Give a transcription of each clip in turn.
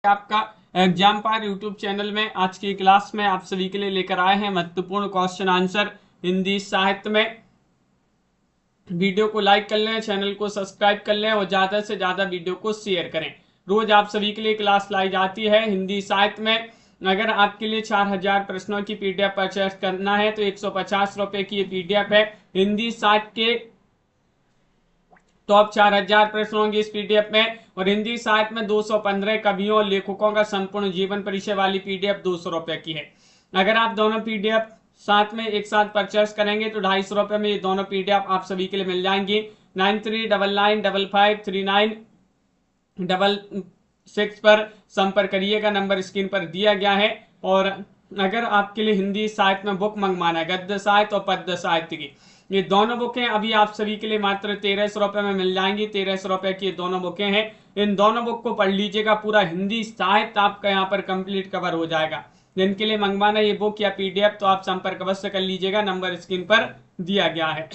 आपका एग्जाम पार YouTube channel में आज की क्लास में आप सभी के लिए लेकर आए हैं महत्वपूर्ण क्वेश्चन आंसर हिंदी साहित्य में। वीडियो को लाइक कर लें, चैनल को सब्सक्राइब कर लें और ज्यादा से ज्यादा वीडियो को शेयर करें। रोज आप सभी के लिए क्लास लाई जाती है हिंदी साहित्य में। अगर आपके लिए 4000 प्रश्नों की पीडीएफ परचेस करना है तो 150 रुपए की ये पीडीएफ है। हिंदी साहित्य के टॉप 4000 प्रश्न होंगे इस पीडीएफ में, और हिंदी साहित्य में 215 कवियों और लेखकों का संपूर्ण जीवन परिचय वाली पीडीएफ 200 रुपए की है। अगर आप दोनों पीडीएफ साथ में एक साथ परचेस करेंगे तो 250 रुपए में ये दोनों पीडीएफ आप सभी के लिए मिल जाएंगी। 9399553966 पर संपर्क करिएगा, नंबर स्क्रीन पर दिया गया है। और अगर आपके लिए हिंदी साहित्य में बुक मंगवाना है, गद्य साहित्य और पद्य साहित्य की, ये दोनों बुकें अभी आप सभी के लिए मात्र 1300 रुपए में मिल जाएंगी। 1300 रुपए की ये दोनों बुकें हैं। इन दोनों बुक को पढ़ लीजिएगा, पूरा हिंदी साहित्य आपका यहाँ पर कंप्लीट कवर हो जाएगा। जिनके लिए मंगवाना ये बुक या पीडीएफ तो आप संपर्क अवश्य कर लीजिएगा, नंबर स्क्रीन पर दिया गया है।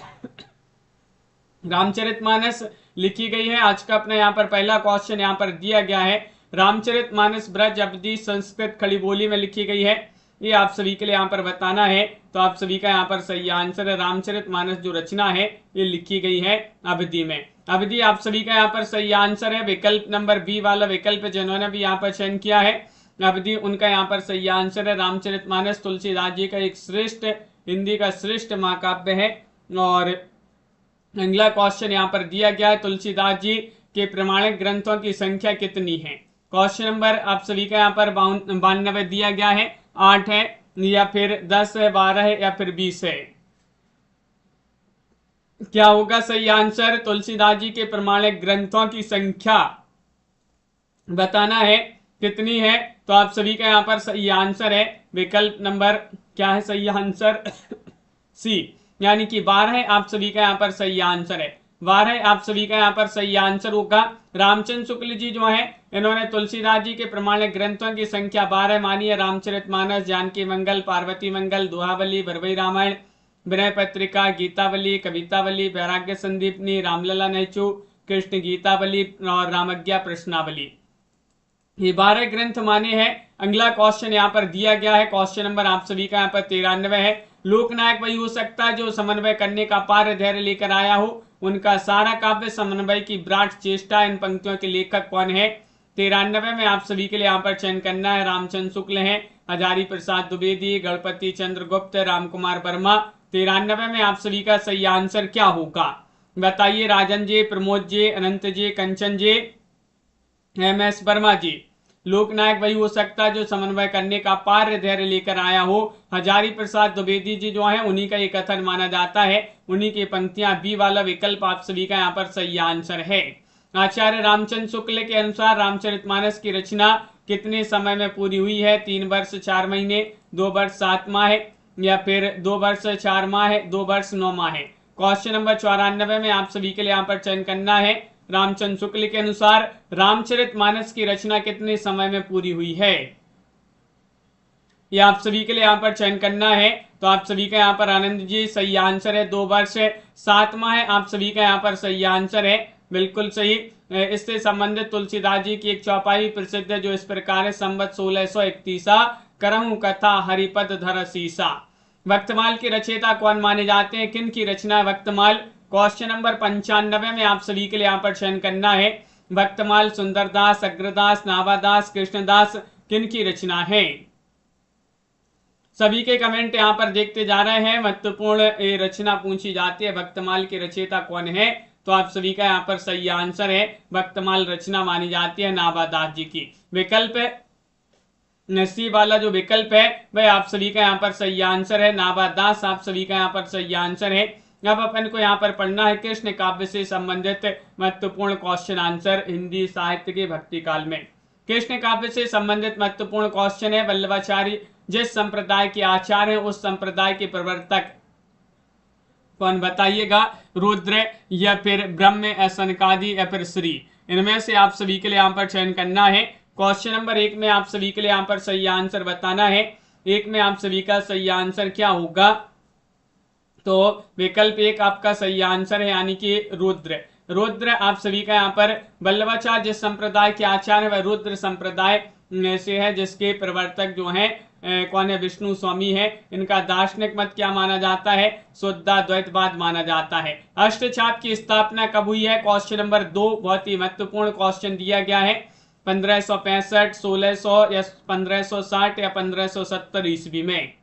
रामचरितमानस लिखी गई है। आज का अपना यहाँ पर पहला क्वेश्चन यहाँ पर दिया गया है। रामचरितमानस ब्रज अवधि संस्कृत खड़ी बोली में लिखी गई है, ये आप सभी के लिए यहाँ पर बताना है। तो आप सभी का यहाँ पर सही आंसर है। रामचरितमानस जो रचना है ये लिखी गई है अवधि में। अवधि आप सभी का यहाँ पर सही आंसर है। विकल्प नंबर बी वाला विकल्प जिन्होंने भी यहाँ पर चयन किया है अवधि, उनका यहाँ पर सही आंसर है। रामचरितमानस तुलसीदास जी का एक श्रेष्ठ हिंदी का श्रेष्ठ महाकाव्य है। और अगला क्वेश्चन यहाँ पर दिया गया है, तुलसीदास जी के प्रमाणिक ग्रंथों की संख्या कितनी है। क्वेश्चन नंबर आप सभी का यहाँ पर 92 दिया गया है। 8 है या फिर 10 है, 12 है या फिर 20 है। क्या होगा सही आंसर। तुलसीदास जी के प्रमाणिक ग्रंथों की संख्या बताना है कितनी है। तो आप सभी का यहाँ पर सही आंसर है विकल्प नंबर क्या है सही आंसर सी, यानी कि 12 है। आप सभी का यहाँ पर सही आंसर है 12। आप सभी का यहाँ पर सही आंसर होगा। रामचंद्र शुक्ल जी जो है इन्होंने तुलसीदास जी के प्रमाणिक ग्रंथों की संख्या 12 मानी है। रामचरितमानस, जानकी मंगल, पार्वती मंगल, दोहावली, भरभई रामायण, विनय पत्रिका, गीतावली, कवितावली, वैराग्य संदीपनी, रामलला नैचू, कृष्ण गीतावली और रामज्ञा प्रश्नावली, ये 12 ग्रंथ माने हैं। अगला क्वेश्चन यहाँ पर दिया गया है। क्वेश्चन नंबर आप सभी का यहाँ पर 93 है। लोकनायक वही हो सकता है जो समन्वय करने का पार धैर्य लेकर आया हो, उनका सारा काव्य समन्वय की विराट चेष्टा। इन पंक्तियों के लेखक कौन है। 93 में आप सभी के लिए यहाँ पर चयन करना है। रामचंद्र शुक्ल है, हजारी प्रसाद द्विवेदी, गणपति चंद्र गुप्त, रामकुमार वर्मा। 93 में आप सभी का सही आंसर क्या होगा बताइए। राजन जी, प्रमोद जी, अनंत जी, कंचन जी, एम.एस. वर्मा जी। लोकनायक वही हो सकता है जो समन्वय करने का पार धैर्य लेकर आया हो। हजारी प्रसाद द्विवेदी जी जो है उन्हीं का ये कथन माना जाता है। उन्हीं की पंक्तियां, बी वाला विकल्प आप सभी का यहाँ पर सही आंसर है। आचार्य रामचंद्र शुक्ल के अनुसार रामचरितमानस की रचना कितने समय में पूरी हुई है। 3 वर्ष 4 महीने, 2 वर्ष 7 माह है या फिर 2 वर्ष 4 माह है, 2 वर्ष 9 माह है। क्वेश्चन नंबर 94 में आप सभी के लिए यहाँ पर चयन करना है। रामचंद्र शुक्ल के अनुसार रामचरितमानस की रचना कितने समय में पूरी हुई है, यह आप सभी के लिए यहाँ पर चयन करना है। तो आप सभी का यहाँ पर आनंद जी सही आंसर है। 2 वर्ष 7 माह है आप सभी का यहाँ पर सही आंसर है, बिल्कुल सही। इससे संबंधित तुलसीदास जी की एक चौपाई प्रसिद्ध है जो इस प्रकार है। संवत 1631 करहूं कथा हरिपद धर सीसा। वक्तमाल के रचयिता कौन माने जाते हैं, किन की रचना है वक्तमाल। क्वेश्चन नंबर 95 में आप सभी के लिए यहाँ पर चयन करना है। वक्तमाल सुंदरदास, अग्रदास, नाभादास, कृष्णदास, किन की रचना है। सभी के कमेंट यहाँ पर देखते जा रहे हैं। महत्वपूर्ण रचना पूछी जाती है, वक्तमाल की रचयिता कौन है। तो आप सभी का यहाँ पर सही आंसर है वक्तमाल रचना मानी जाती है नाभादास जी की। विकल्प नसी वाला जो विकल्प है वह आप सभी का यहाँ पर सही आंसर है। नाभादास आप सभी का यहाँ पर सही आंसर है। अब अपन को यहाँ पर पढ़ना है कृष्ण काव्य से संबंधित महत्वपूर्ण क्वेश्चन आंसर हिंदी साहित्य के भक्ति काल में। कृष्ण काव्य से संबंधित महत्वपूर्ण क्वेश्चन है, वल्लभाचार्य जिस संप्रदाय के आचार्य हैं उस संप्रदाय के प्रवर्तक कौन बताइएगा। रुद्र या फिर ब्रह्म, सनकादि या फिर श्री, इनमें से आप सभी के लिए यहाँ पर चयन करना है। क्वेश्चन नंबर 1 में आप सभी के लिए यहाँ पर सही आंसर बताना है। 1 में आप सभी का सही आंसर क्या होगा। तो विकल्प 1 आपका सही आंसर है, यानी कि रुद्र। रुद्र आप सभी का यहाँ पर वल्लभाचार्य जिस संप्रदाय के आचार्य वह रुद्र संप्रदाय से है, जिसके प्रवर्तक जो हैं कौन है, विष्णु स्वामी है। इनका दार्शनिक मत क्या माना जाता है, शुद्धाद्वैतवाद माना जाता है। अष्टछाप की स्थापना कब हुई है, क्वेश्चन नंबर 2 बहुत ही महत्वपूर्ण क्वेश्चन दिया गया है। 1565, 1600 या 1560 या 1570 ईस्वी में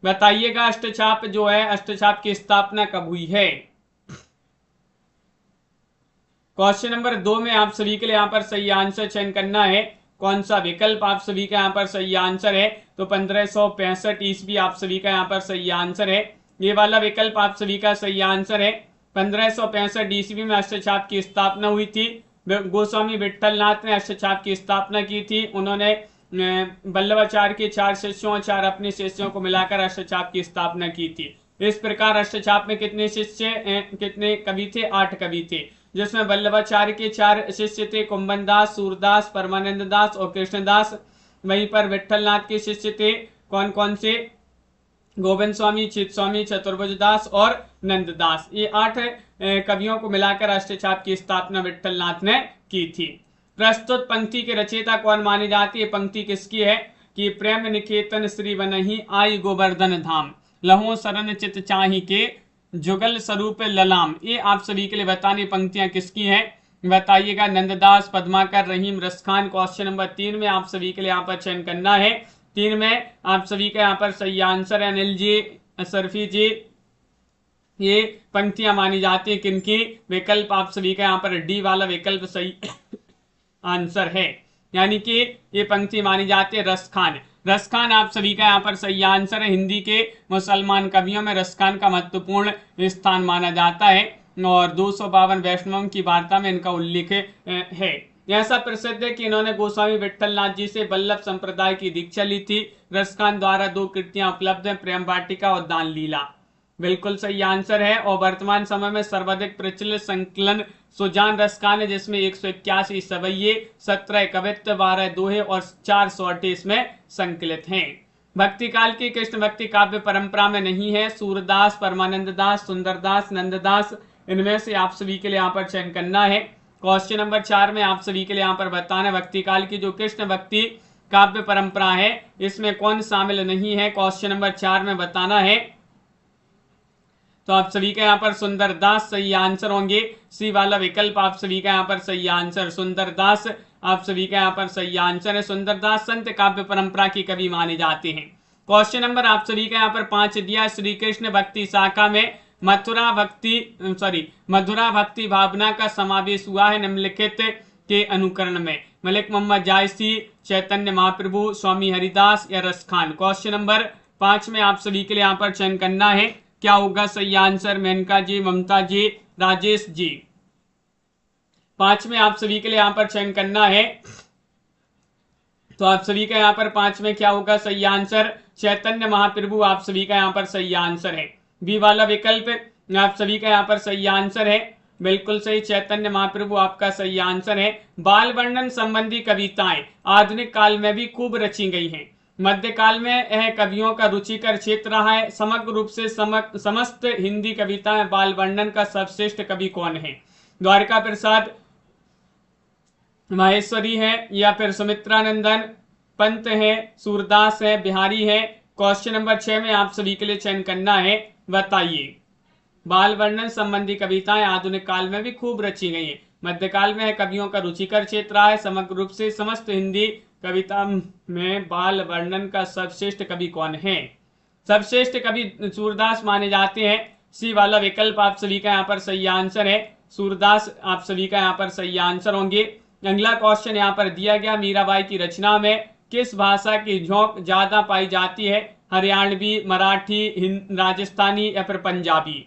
बताइएगा अष्टछाप जो है, अष्टछाप की स्थापना कब हुई है। क्वेश्चन नंबर 2 में आप सभी के लिए यहाँ पर सही आंसर चयन करना है। कौन सा विकल्प आप सभी का यहाँ पर सही आंसर है, तो 1565 ईस्वी आप सभी का यहाँ पर सही आंसर है। ये वाला विकल्प आप सभी का सही आंसर है। 1565 ईस्वी में अष्टछाप की स्थापना हुई थी। गोस्वामी विट्ठलनाथ ने अष्टछाप की स्थापना की थी। उन्होंने वल्लभाचार्य के 4 शिष्यों और 4 अपने शिष्यों को मिलाकर अष्टछाप की स्थापना की थी। इस प्रकार अष्टछाप में कितने शिष्य कितने कवि थे, 8 कवि थे, जिसमें वल्लभाचार्य के 4 शिष्य थे, कुंभन दास, सूरदास, परमानंद दास और कृष्णदास। वहीं पर विट्ठलनाथ के शिष्य थे कौन कौन से, गोविंद स्वामी, चित स्वामी, चतुर्भुज दास और नंददास। ये 8 कवियों को मिलाकर अष्टछाप की स्थापना विट्ठलनाथ ने की थी। प्रस्तुत पंक्ति के रचयिता कौन मानी जाती है, पंक्ति किसकी है कि प्रेम निकेतन श्री बनहि आई गोवर्धन धाम, लहो शरण चित चाहि के जुगल स्वरूप ललाम। ये आप सभी के लिए बतानी पंक्तियां किसकी हैं, बताइएगा। नंददास, पद्माकर, रहीम, रसखान। क्वेश्चन नंबर 3 में आप सभी के लिए यहाँ पर चयन करना है। 3 में आप सभी का यहाँ पर सही आंसर है अनिल जी, सरफी जी। ये पंक्तियां मानी जाती है किनकी, विकल्प आप सभी का यहाँ पर डी वाला विकल्प सही आंसर है, यानी कि ये पंक्ति मानी जाती है रसखान। रसखान आप सभी का यहाँ पर सही आंसर है। हिंदी के मुसलमान कवियों में रसखान का महत्वपूर्ण स्थान माना जाता है और 252 वैष्णवों की वार्ता में इनका उल्लेख है। ऐसा प्रसिद्ध है कि इन्होंने गोस्वामी विट्ठलनाथ जी से वल्लभ संप्रदाय की दीक्षा ली थी। रसखान द्वारा 2 कृतियां उपलब्ध हैं, प्रेम वाटिका और दान लीला। बिल्कुल सही आंसर है। और वर्तमान समय में सर्वाधिक प्रचलित संकलन सुजान रसखान है, जिसमें 181 सवैये, 17 कवित्व, 12 दोहे और 4 सौटे इसमें संकलित हैं। भक्ति काल की कृष्ण भक्ति काव्य परंपरा में नहीं है। सूरदास, परमानंद दास, सुंदरदास, नंददास, इनमें से आप सभी के लिए यहाँ पर चयन करना है। क्वेश्चन नंबर 4 में आप सभी के लिए यहाँ पर बताना है भक्ति काल की जो कृष्ण भक्ति काव्य परंपरा है इसमें कौन शामिल नहीं है। क्वेश्चन नंबर 4 में बताना है, तो आप सभी का यहाँ पर सुंदरदास सही आंसर होंगे। सी वाला विकल्प आप सभी का यहाँ पर सही आंसर, सुंदरदास आप सभी का यहाँ पर सही आंसर है। सुंदरदास संत काव्य परंपरा की कवि माने जाते हैं। क्वेश्चन नंबर आप सभी का यहाँ पर 5 दिया। श्री कृष्ण भक्ति शाखा में मथुरा भक्ति भावना का समावेश हुआ है निम्नलिखित के अनुकरण में, मलिक मोहम्मद जायसी, चैतन्य महाप्रभु, स्वामी हरिदास या रसखान। क्वेश्चन नंबर 5 में आप सभी के लिए यहाँ पर चयन करना है, क्या होगा सही आंसर। मेनका जी, ममता जी, राजेश जी। 5 में आप सभी के लिए यहाँ पर चयन करना है, तो आप सभी का यहाँ पर 5 में क्या होगा सही आंसर, चैतन्य महाप्रभु आप सभी का यहाँ पर सही आंसर है। बी वाला विकल्प आप सभी का यहाँ पर सही आंसर है, बिल्कुल सही, चैतन्य महाप्रभु आपका सही आंसर है। बाल वर्णन संबंधी कविताएं आधुनिक काल में भी खूब रची गई हैं। मध्यकाल में यह कवियों का रुचिकर क्षेत्र रहा है। समग्र रूप से समस्त हिंदी कविताएं बाल वर्णन का सर्वश्रेष्ठ कवि कौन है, द्वारका प्रसाद, माहेश्वरी है या फिर सुमित्रानंदन, पंत है, सूरदास है, बिहारी है। क्वेश्चन नंबर 6 में आप सभी के लिए चयन करना है, बताइए। बाल वर्णन संबंधी कविताएं आधुनिक काल में भी खूब रची गई हैं। मध्यकाल में कवियों का रुचिकर क्षेत्र रहा है। समग्र रूप से समस्त हिंदी कविता में बाल वर्णन का सर्वश्रेष्ठ कवि कौन है, सर्वश्रेष्ठ कवि सूरदास माने जाते हैं। सी वाला विकल्प आप सभी का यहाँ पर सही आंसर है, सूरदास आप सभी का यहाँ पर सही आंसर होंगे। अगला क्वेश्चन यहाँ पर दिया गया, मीराबाई की रचना में किस भाषा की झोंक ज्यादा पाई जाती है, हरियाणवी, मराठी, राजस्थानी या फिर पंजाबी।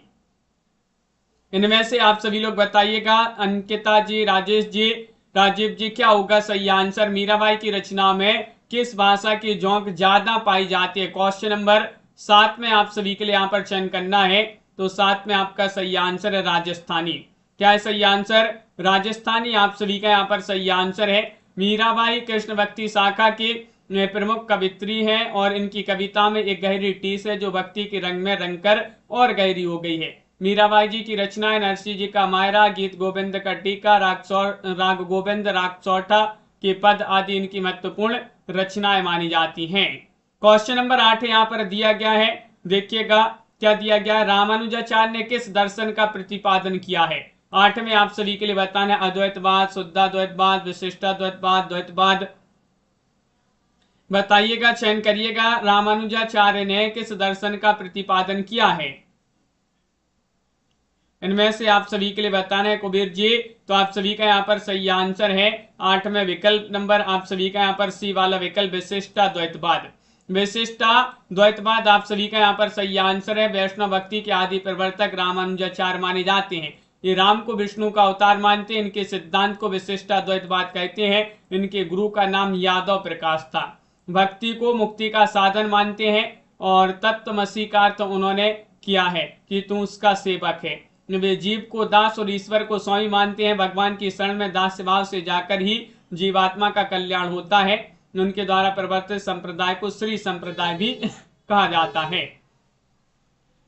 इनमें से आप सभी लोग बताइएगा। अंकिता जी, राजेश जी, राजीव जी, क्या होगा सही आंसर। मीराबाई की रचना में किस भाषा की झोंक ज्यादा पाई जाती है। क्वेश्चन नंबर 7 में आप सभी के लिए यहाँ पर चयन करना है, तो 7 में आपका सही आंसर है राजस्थानी। क्या है सही आंसर, राजस्थानी आप सभी का यहाँ पर सही आंसर है। मीराबाई कृष्ण भक्ति शाखा की प्रमुख कवित्री है और इनकी कविता में एक गहरी टीस है जो भक्ति के रंग में रंगकर और गहरी हो गई है। मीराबाई जी की रचनाएं, नरसिंह जी का मायरा, गीत गोविंद का टीका, राग गोविंद, राग चौथा के पद आदि इनकी महत्वपूर्ण रचनाएं मानी जाती हैं। क्वेश्चन नंबर 8 यहाँ पर दिया गया है, देखिएगा क्या दिया गया है। रामानुजाचार्य ने किस दर्शन का प्रतिपादन किया है? 8 में आप सभी के लिए बताना है अद्वैतवाद, शुद्धाद्वैतवाद, विशिष्टाद्वैतवाद, द्वैतवाद। बताइएगा, चयन करिएगा, रामानुजाचार्य ने किस दर्शन का प्रतिपादन किया है? इनमें से आप सभी के लिए बताना है कुबेर जी। तो आप सभी का यहाँ पर सही आंसर है 8 में विकल्प नंबर आप सभी का यहाँ पर सी वाला विकल्प विशिष्टाद्वैतवाद। विशिष्टाद्वैतवाद आप सभी का यहाँ पर सही आंसर है। वैष्णव भक्ति के आदि प्रवर्तक रामानुजाचार्य माने जाते हैं। ये राम को विष्णु का अवतार मानते हैं। इनके सिद्धांत को विशिष्टाद्वैतवाद कहते हैं। इनके गुरु का नाम यादव प्रकाश था। भक्ति को मुक्ति का साधन मानते हैं और तत्वमसी का अर्थ उन्होंने किया है कि तू उसका सेवक है। वे जीव को दास और ईश्वर को स्वामी मानते हैं। भगवान की शरण में दास भाव से जाकर ही जीवात्मा का कल्याण होता है। उनके द्वारा प्रवर्तित संप्रदाय को श्री संप्रदाय भी कहा जाता है।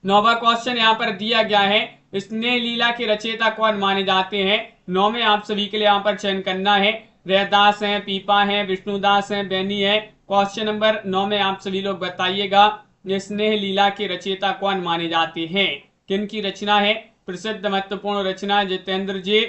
9वां क्वेश्चन यहाँ पर दिया गया है, स्नेह लीला के रचयिता कौन माने जाते हैं? 9 में आप सभी के लिए यहाँ पर चयन करना है। रैदास है, पीपा है, विष्णुदास है, बैनी है। क्वेश्चन नंबर 9 में आप सभी लोग बताइएगा, स्नेह लीला के रचयिता कौन माने जाते हैं? किन की रचना है? प्रसिद्ध महत्वपूर्ण रचना जितेंद्र जी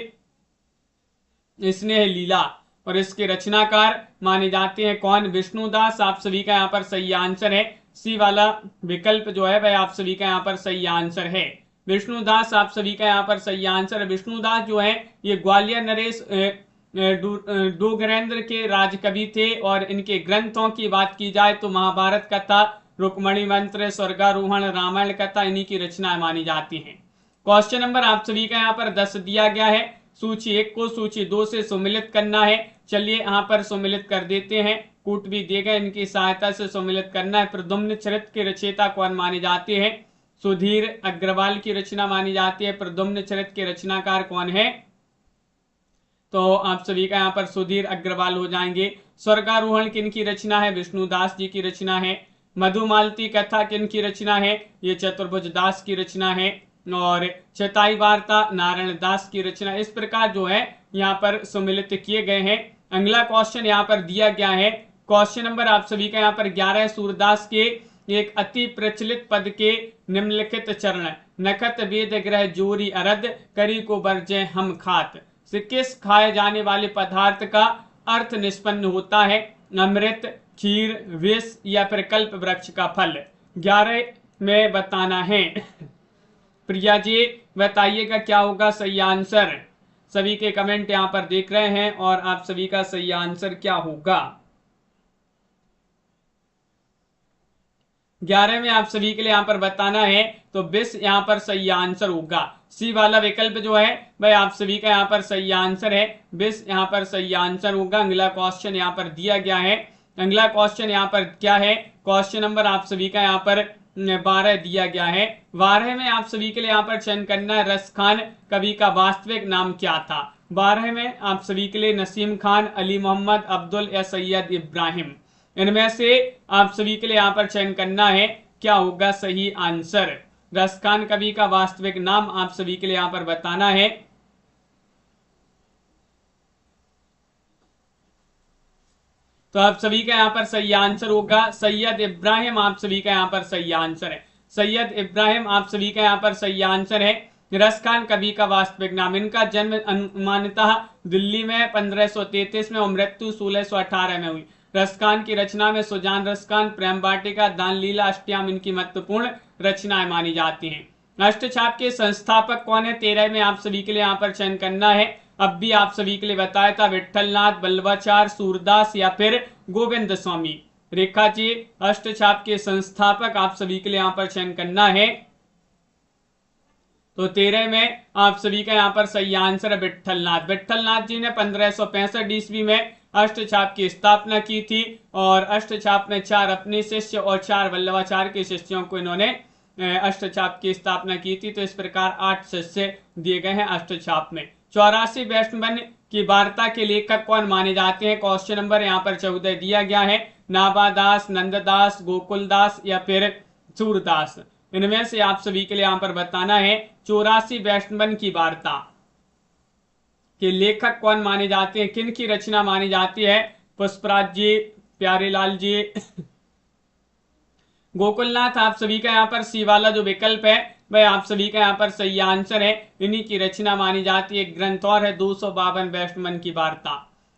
स्नेह लीला, और इसके रचनाकार माने जाते हैं कौन? विष्णुदास। आप सभी का यहाँ पर सही आंसर है। सी वाला विकल्प जो है वह आप सभी का यहाँ पर सही आंसर है। विष्णुदास आप सभी का यहाँ पर सही आंसर है। विष्णुदास जो है ये ग्वालियर नरेश डोगरेंद्र के राजकवि थे और इनके ग्रंथों की बात की जाए तो महाभारत कथा, रुक्मणी मंत्र, स्वर्गारोहण, रामायण कथा इन्हीं की रचना मानी जाती है। क्वेश्चन नंबर आप सभी का यहाँ पर 10 दिया गया है। सूची 1 को सूची 2 से सुमिलित करना है। चलिए यहाँ पर सुमिलित कर देते हैं। कूट भी दिए गए, इनकी सहायता से सुमिलित करना है। प्रद्युम्न चरित्र के रचयिता कौन माने जाते हैं? सुधीर अग्रवाल की रचना मानी जाती है। प्रद्युम्न चरित्र के रचनाकार कौन है? तो आप सभी का यहाँ पर सुधीर अग्रवाल हो जाएंगे। स्वर्गारोहण किन की रचना है? विष्णुदास जी की रचना है। मधुमालती कथा किन की रचना है? ये चतुर्भुज दास की रचना है। और चताई वार्ता नारायण दास की रचना। इस प्रकार जो है यहाँ पर सम्मिलित किए गए हैं। अगला क्वेश्चन यहाँ पर दिया गया है। क्वेश्चन नंबर आप सभी का यहाँ पर 11 सूरदास के एक अति प्रचलित पद के निम्नलिखित चरण, नखत वेद ग्रह जोरी अरद, करी को बरजे हम खात, से किस खाए जाने वाले पदार्थ का अर्थ निष्पन्न होता है? अमृत, खीर, विष या फिर कल्प वृक्ष का फल? 11 में बताना है। प्रिया जी बताइएगा क्या होगा सही आंसर? सभी के कमेंट यहाँ पर देख रहे हैं और आप सभी का सही आंसर क्या होगा? 11 में आप सभी के लिए यहाँ पर बताना है तो 20 यहाँ पर सही आंसर होगा। सी वाला विकल्प जो है भाई आप सभी का यहाँ पर सही आंसर है। 20 यहाँ पर सही आंसर होगा। अगला क्वेश्चन यहाँ पर दिया गया है। अगला क्वेश्चन यहाँ पर क्या है? क्वेश्चन नंबर आप सभी का यहाँ पर 12 दिया गया है। 12 में आप सभी के लिए यहाँ पर चयन करना है, रस खान कवि का वास्तविक नाम क्या था? 12 में आप सभी के लिए नसीम खान, अली मोहम्मद, अब्दुल या सैयद इब्राहिम, इनमें से आप सभी के लिए यहाँ पर चयन करना है क्या होगा सही आंसर? रस खान कवि का वास्तविक नाम आप सभी के लिए यहाँ पर बताना है। तो आप सभी का यहाँ पर सही आंसर होगा सैयद इब्राहिम। आप सभी का यहाँ पर सही आंसर है। सैयद इब्राहिम आप सभी का यहाँ पर सही आंसर है। रस खान कवि का वास्तविक नाम। इनका जन्म अनुमानतः दिल्ली में 1533 में और मृत्यु 1618 में हुई। रस खान की रचना में सुजान रस खान, प्रेम वाटिका, दान लीला, अष्टयाम इनकी महत्वपूर्ण रचनाएं मानी जाती हैं। अष्टछाप के संस्थापक कौन है? 13 में आप सभी के लिए यहाँ पर चयन करना है। अब भी आप सभी के लिए बताया था विठलनाथ, बल्लभाचार्य, सूरदास या फिर गोविंद स्वामी। रेखा जी अष्टछाप के संस्थापक आप सभी के लिए यहाँ पर चयन करना है। तो 13 में आप सभी का यहाँ पर सही आंसर है विठलनाथ। विठलनाथ जी ने 1565 ईस्वी में अष्टछाप की स्थापना की थी और अष्टछाप में 4 अपने शिष्य और 4 वल्लभाचार्य के शिष्यों को इन्होंने अष्टछाप की स्थापना की थी। तो इस प्रकार 8 शिष्य दिए गए हैं अष्टछाप में। 84 वैष्णवन की वार्ता के लेखक कौन माने जाते हैं? क्वेश्चन नंबर यहाँ पर 14 दिया गया है। नाभादास, नंददास, गोकुलदास या फिर सूरदास। इनमें से आप सभी के लिए यहाँ पर बताना है 84 वैष्णवन की वार्ता के लेखक कौन माने जाते हैं, किन की रचना मानी जाती है? पुष्पराज जी, प्यारेलाल जी, गोकुलनाथ। आप सभी का यहाँ पर सी वाला जो विकल्प है वह आप सभी का यहाँ पर सही आंसर है। इन्हीं की रचना मानी जाती है। ग्रंथ और है 252 वैष्णवन की वार्ता,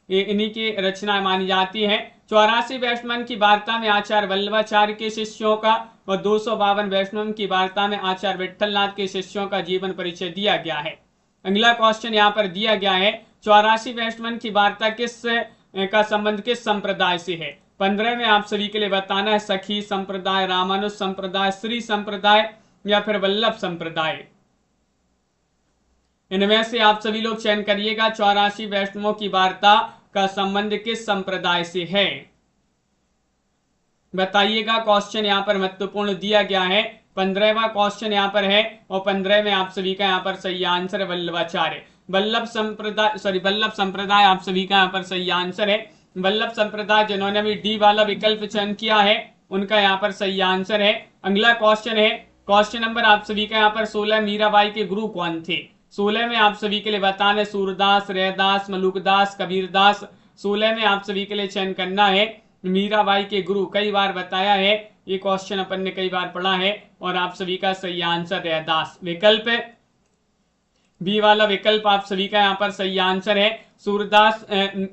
ये इन्हीं की रचना मानी जाती है। 84 वैष्णवन की वार्ता में आचार्य वल्लभाचार्य के शिष्यों का और 252 वैष्णवन की वार्ता में आचार्य विट्ठलनाथ के शिष्यों का जीवन परिचय दिया गया है। अगला क्वेश्चन यहाँ पर दिया गया है 84 वैष्णवन की वार्ता का संबंध किस संप्रदाय से है? 15 में आप सभी के लिए बताना है सखी संप्रदाय, रामानुज संप्रदाय, श्री संप्रदाय या फिर वल्लभ संप्रदाय। इनमें से आप सभी लोग चयन करिएगा 84 वैष्णवों की वार्ता का संबंध किस संप्रदाय से है, बताइएगा। क्वेश्चन यहाँ पर महत्वपूर्ण दिया गया है। 15वां क्वेश्चन यहाँ पर है और 15 में आप सभी का यहाँ पर सही आंसर है वल्लभाचार्य। वल्लभ संप्रदाय आप सभी का यहाँ पर सही आंसर है। वल्लभ संप्रदाय जिन्होंने भी डी वाला विकल्प चयन किया है उनका यहाँ पर सही आंसर है। अगला क्वेश्चन है क्वेश्चन नंबर आप सभी का यहाँ पर 16, मीराबाई के गुरु कौन थे? 16 में आप सभी के लिए बताना सूरदास, रैदास, मलुकदास, कबीरदास। 16 में आप सभी के लिए चयन करना है मीराबाई के गुरु। कई बार बताया है ये क्वेश्चन, अपन ने कई बार पढ़ा है और आप सभी का सही आंसर रैदास विकल्प है। बी वाला विकल्प आप सभी का यहाँ पर सही आंसर है। सूरदास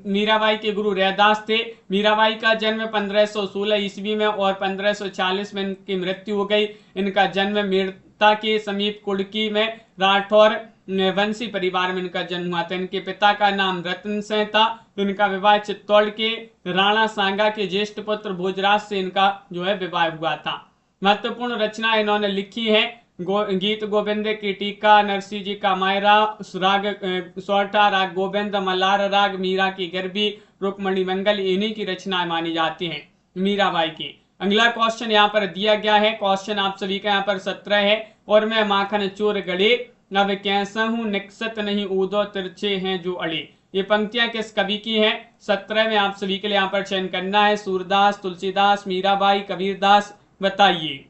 मीराबाई के गुरु रैदास थे। मीराबाई का जन्म 1516 ईस्वी में और 1540 में इनकी मृत्यु हो गई। इनका जन्म मेड़ता के समीप कुड़की में राठौर वंशी परिवार में इनका जन्म हुआ था। इनके पिता का नाम रतन सिंह था। इनका विवाह चित्तौड़ के राणा सांगा के ज्येष्ठ पुत्र भोजराज से इनका जो है विवाह हुआ था। महत्वपूर्ण रचना इन्होंने लिखी है गीत गोविंद की टीका, नरसिंह जी का मायरा, राग सौठा, राग गोविंद, मल्हार राग, मीरा की गरबी, रुक्मणी मंगल, इन्हीं की रचनाएं मानी जाती हैं मीराबाई की। अगला क्वेश्चन यहाँ पर दिया गया है। क्वेश्चन आप सभी का यहाँ पर 17 है। और मैं माखन चोर गड़े अब कैसा हूं, निकसत नहीं ऊदो तिरछे हैं जो अड़े। ये पंक्तियां किस कवि की हैं? 17 में आप सभी के लिए यहाँ पर चयन करना है सूरदास, तुलसीदास, मीराबाई, कबीरदास। बताइए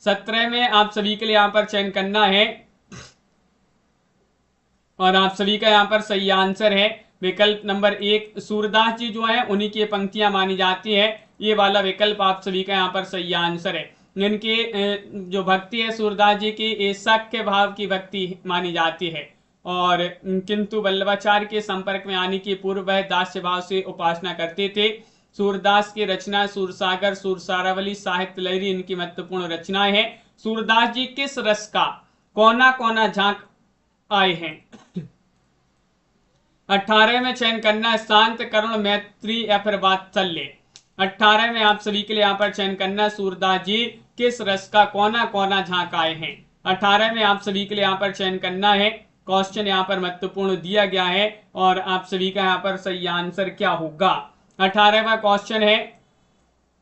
17 में आप सभी के लिए यहाँ पर चयन करना है और आप सभी का यहाँ पर सही आंसर है विकल्प नंबर 1। सूरदास जी जो है उन्हीं की पंक्तियां मानी जाती है। ये वाला विकल्प आप सभी का यहाँ पर सही आंसर है। इनकी जो भक्ति है सूरदास जी की ये सख्य भाव की भक्ति मानी जाती है और किंतु वल्लभाचार्य के संपर्क में आने के पूर्व वह दास्य भाव से उपासना करते थे। सूरदास की रचना सूरसागर, सूरसारावली, साहित्य लहरी इनकी महत्वपूर्ण रचनाएं हैं। सूरदास जी किस रस का कोना कोना झांक आए हैं? 18 में चयन करना है शांत, करुण, मैत्री या फिर वात्सल्य। 18 में आप सभी के लिए यहाँ पर चयन करना है सूरदास जी किस रस का कोना कोना झांक आए हैं। 18 में आप सभी के लिए यहाँ पर चयन करना है। क्वेश्चन यहाँ पर महत्वपूर्ण दिया गया है और आप सभी का यहाँ पर सही आंसर क्या होगा? 18वां क्वेश्चन है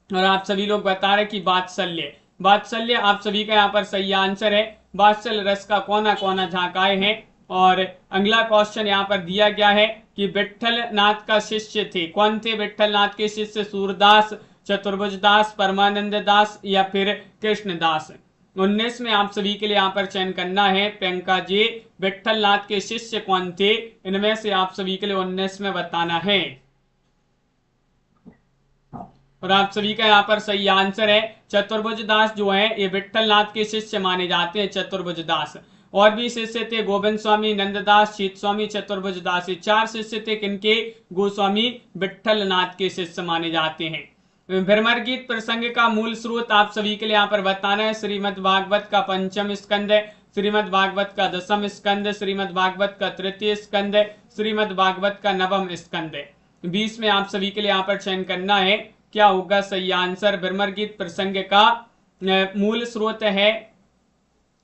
और आप सभी लोग बता रहे कि वात्सल्य। वात्सल्य आप सभी का यहाँ पर सही आंसर है। वात्सल्य रस का कोना कोना झांक आए हैं। और अगला क्वेश्चन यहाँ पर दिया गया है कि विट्ठल नाथ का शिष्य थे कौन थे? विट्ठल नाथ के शिष्य सूरदास, चतुर्भुज दास, परमानंद दास या फिर कृष्णदास। 19 में आप सभी के लिए यहाँ पर चयन करना है प्रियंका जी विट्ठल नाथ के शिष्य कौन थे? इनमें से आप सभी के लिए 19 में बताना है और आप सभी का यहाँ पर सही आंसर है चतुर्भुज दास जो है ये विट्ठल नाथ के शिष्य माने जाते हैं। चतुर्भुज दास और भी शिष्य थे गोविंद स्वामी, नंददास, शीत स्वामी, चतुर्भुज दास। ये 4 शिष्य थे किनके? गोस्वामी विट्ठल नाथ के शिष्य माने जाते हैं। भ्रमर गीत प्रसंग का मूल स्रोत आप सभी के लिए यहाँ पर बताना है श्रीमद् भागवत का 5वां स्कंद, श्रीमद् भागवत का 10वां स्कंद, श्रीमद् भागवत का 3य स्कंद, श्रीमद् भागवत का 9वां स्कंद। 20 में आप सभी के लिए यहाँ पर चयन करना है क्या होगा सही आंसर? भ्रमर गीत प्रसंग का मूल स्रोत है,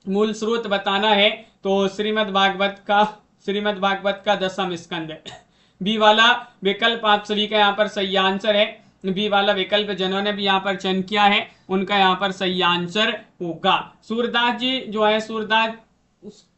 मूल स्रोत बताना है तो श्रीमद् भागवत का 10वां स्कंद। बी वाला विकल्प आप सभी का यहाँ पर सही आंसर है। बी वाला विकल्प जिन्होंने भी यहाँ पर चयन किया है उनका यहाँ पर सही आंसर होगा। सूरदास जी जो है सूरदास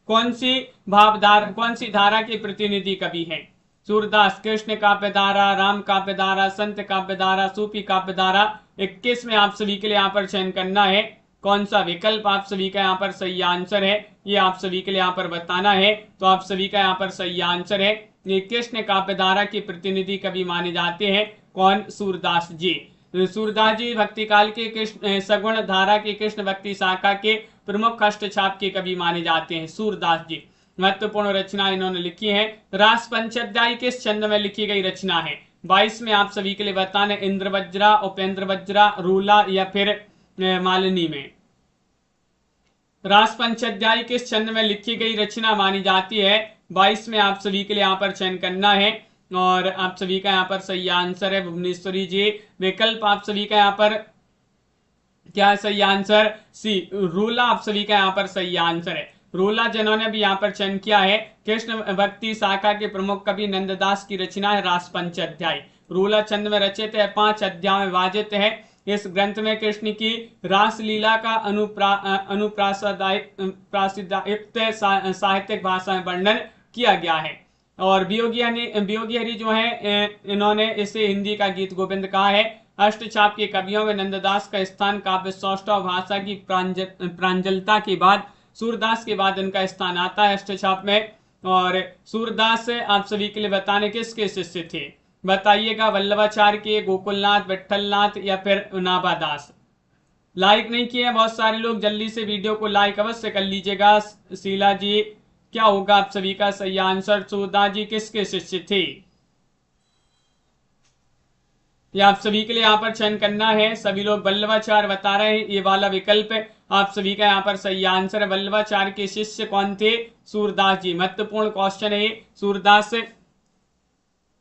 कौन सी धारा के प्रतिनिधि कवि हैं? सूरदास कृष्ण काव्य धारा, राम काव्य धारा, संत काव्य धारा, सूफी काव्य धारा। 21 में आप सभी के लिए यहाँ पर चयन करना है कौन सा विकल्प आप सभी का यहाँ पर सही आंसर है, ये आप सभी के लिए यहाँ पर बताना है। तो आप सभी का यहाँ पर सही आंसर है, ये कृष्ण काव्यधारा के प्रतिनिधि कवि माने जाते हैं। कौन? सूरदास जी। सूरदास जी भक्ति काल के कृष्ण सगुण धारा के कृष्ण भक्ति शाखा के प्रमुख हस्तछाप के कवि माने जाते हैं सूरदास जी। महत्वपूर्ण रचना इन्होंने लिखी है। रास पंचाध्यायी किस छंद में लिखी गई रचना है? 22 में आप सभी के लिए बताने, इंद्र वज्रा, उपेंद्र वज्रा, रूला या फिर मालिनी में। रास पंचाध्यायी किस छंद में लिखी गई रचना मानी जाती है? 22 में आप सभी के लिए यहाँ पर चयन करना है और आप सभी का यहाँ पर सही आंसर है भुवनेश्वरी जी। विकल्प आप सभी का यहाँ पर क्या है सही आंसर? सी, रूला आप सभी का यहाँ पर सही आंसर है। रूला जिन्होंने भी यहाँ पर चयन किया है, कृष्ण भक्ति शाखा के प्रमुख कवि नंददास की रचना है रास पंचाध्यायी। रूला छंद में रचित है, 5 अध्याय में विभाजित है। इस ग्रंथ में कृष्ण की रास लीला का अनुप्रासादित साहित्यिक भाषा में वर्णन किया गया है। और वियोगी हरि जो है इन्होंने इसे हिंदी का गीत गोविंद कहा है। अष्टछाप के कवियों में नंददास का स्थान काव्य सौष्ठव भाषा की प्रांजलता के बाद सूरदास के बाद इनका स्थान आता है अष्टछाप में। और सूरदास आप सभी के लिए बताने किसके शिष्य थे? बताइएगा, वल्लभाचार्य के, गोकुलनाथ, विठलनाथ या फिर नाभादास। लाइक नहीं किए बहुत सारे लोग, जल्दी से वीडियो को लाइक अवश्य कर लीजिएगा। शीला जी, क्या होगा आप सभी का सही आंसर? सूरदास जी किसके शिष्य थे? ये आप सभी के लिए यहाँ पर चयन करना है। सभी लोग वल्लभाचार्य बता रहे हैं, ये वाला विकल्प आप सभी का यहाँ पर सही आंसर है। वल्लभाचार्य के शिष्य कौन थे? सूरदास जी। महत्वपूर्ण क्वेश्चन है, सूरदास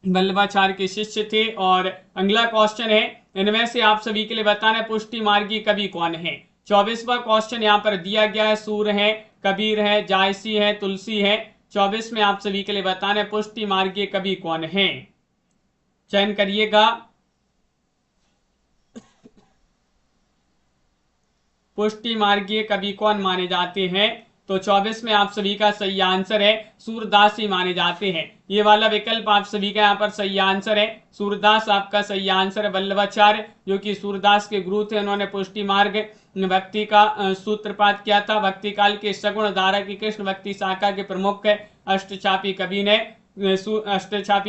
वल्लभाचार्य के शिष्य थे। और अगला क्वेश्चन है, इनमें से आप सभी के लिए बताना है पुष्टि मार्गी कवि कौन है? 24वां क्वेश्चन यहाँ पर दिया गया है। सूर है, कबीर है, जायसी है, तुलसी है। 24 में आप सभी के लिए बताना है पुष्टि मार्गी कवि कौन है? चयन करिएगा। पुष्टि मार्गीय कवि कौन माने जाते हैं? तो 24 में आप सभी का सही आंसर है सूरदास ही माने जाते हैं। ये वाला विकल्प आप सभी का यहाँ पर सही आंसर है। सूरदास आपका सही आंसर है। वल्लभाचार्य जो कि सूरदास के गुरु थे, उन्होंने पुष्टि मार्ग भक्ति का सूत्रपात किया था। भक्ति काल के सगुण धारा की कृष्ण भक्ति शाखा के प्रमुख अष्टछापी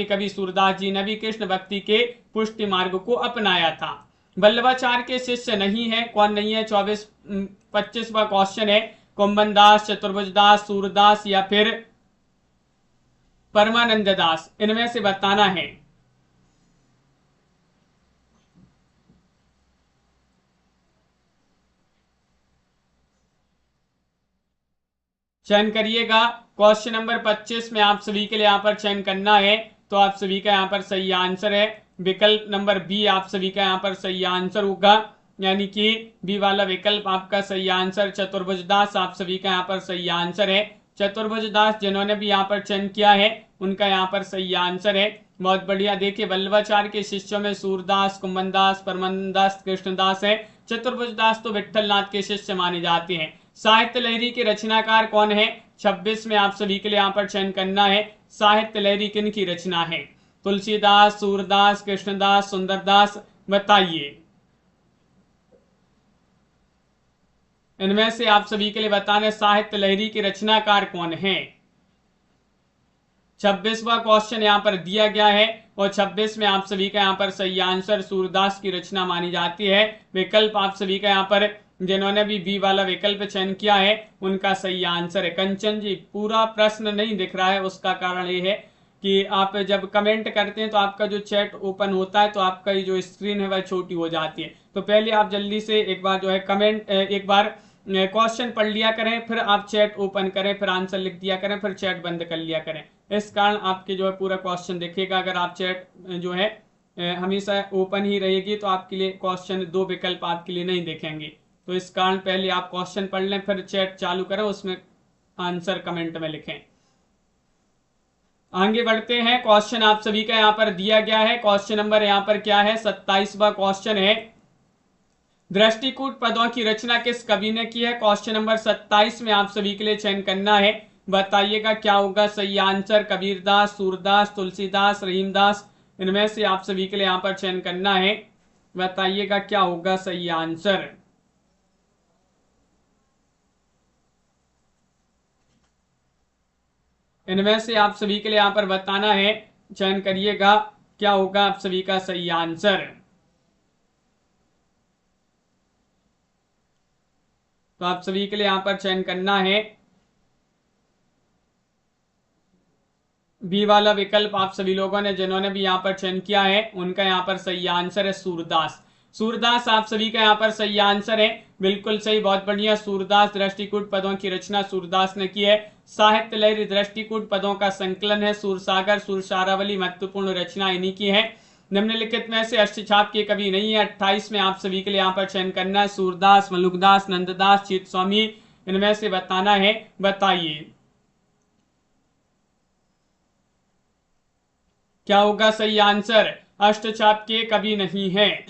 कवि सूरदास जी ने भी कृष्ण भक्ति के पुष्टि मार्ग को अपनाया था। वल्लभाचार्य के शिष्य नहीं है, कौन नहीं है? 25वां क्वेश्चन है, कुंभन दास, चतुर्भुज दास, सूरदास या फिर परमानंद दास, इनमें से बताना है। चयन करिएगा। क्वेश्चन नंबर 25 में आप सभी के लिए यहाँ पर चयन करना है। तो आप सभी का यहाँ पर सही आंसर है विकल्प नंबर बी, आप सभी का यहाँ पर सही आंसर होगा, यानी कि बी वाला विकल्प आपका सही आंसर। चतुर्भुज दास आप सभी का यहाँ पर सही आंसर है। चतुर्भुज दास जिन्होंने भी यहाँ पर चयन किया है, उनका यहाँ पर सही आंसर है। बहुत बढ़िया। देखिए, वल्लभाचार्य के शिष्यों में सूरदास, कुंभन दास, परमानंद दास, कृष्णदास है। चतुर्भुज दास तो विठलनाथ के शिष्य माने जाते हैं। साहित्य लहरी के रचनाकार कौन है? 26 में आप सभी के लिए यहाँ पर चयन करना है। साहित्य लहरी किन की रचना है? तुलसीदास, सूरदास, कृष्णदास, सुंदरदास, बताइए। इनमें से आप सभी के लिए बताने साहित्य लहरी के रचनाकार कौन है? 26वां क्वेश्चन यहाँ पर दिया गया है और 26 में आप सभी का यहाँ पर सही आंसर सूरदास की रचना मानी जाती है। विकल्प आप सभी का यहाँ पर जिन्होंने भी बी वाला विकल्प चयन किया है, उनका सही आंसर है। कंचन जी, पूरा प्रश्न नहीं दिख रहा है, उसका कारण ये है कि आप जब कमेंट करते हैं तो आपका जो चैट ओपन होता है तो आपका जो स्क्रीन है वह छोटी हो जाती है। तो पहले आप जल्दी से एक बार जो है कमेंट एक बार क्वेश्चन पढ़ लिया करें, फिर आप चैट ओपन करें, फिर आंसर लिख दिया करें, फिर चैट बंद कर लिया करें। इस कारण आपके जो है पूरा क्वेश्चन दिखेगा। अगर आप चैट जो है हमेशा ओपन ही रहेगी तो आपके लिए क्वेश्चन दो विकल्प आपके लिए नहीं दिखेंगे। तो इस कारण पहले आप क्वेश्चन पढ़ लें, फिर चैट चालू करें, उसमें आंसर कमेंट में लिखें। आगे बढ़ते हैं। क्वेश्चन आप सभी का यहाँ पर दिया गया है। क्वेश्चन नंबर यहाँ पर क्या है? 27वां क्वेश्चन है, दृष्टिकूट पदों की रचना किस कवि ने की है? क्वेश्चन नंबर 27 में आप सभी के लिए चयन करना है। बताइएगा क्या होगा सही आंसर? कबीरदास, सूरदास, तुलसीदास, रहीमदास, इनमें से आप सभी के लिए यहाँ पर चयन करना है। बताइएगा क्या होगा सही आंसर? इनमें से आप सभी के लिए यहाँ पर बताना है, चयन करिएगा क्या होगा आप सभी का सही आंसर। तो आप सभी के लिए यहाँ पर चयन करना है बी वाला विकल्प। आप सभी लोगों ने जिन्होंने भी यहाँ पर चयन किया है उनका यहाँ पर सही आंसर है सूरदास। सूरदास आप सभी का यहाँ पर सही आंसर है, बिल्कुल सही, बहुत बढ़िया। सूरदास दृष्टिकूट पदों की रचना सूरदास ने की है। साहित्य लहरी दृष्टिकूट पदों का संकलन है। सूरसागर सूरसारावली महत्वपूर्ण रचना इन्हीं की है। निम्नलिखित में से अष्टछाप के कवि नहीं है 28 में आप सभी के लिए यहाँ पर चयन करना है। सूरदास, मलुकदास, नंददास, चित स्वामी, इनमें से बताना है, बताइए क्या होगा सही आंसर। अष्टछाप के कवि नहीं है,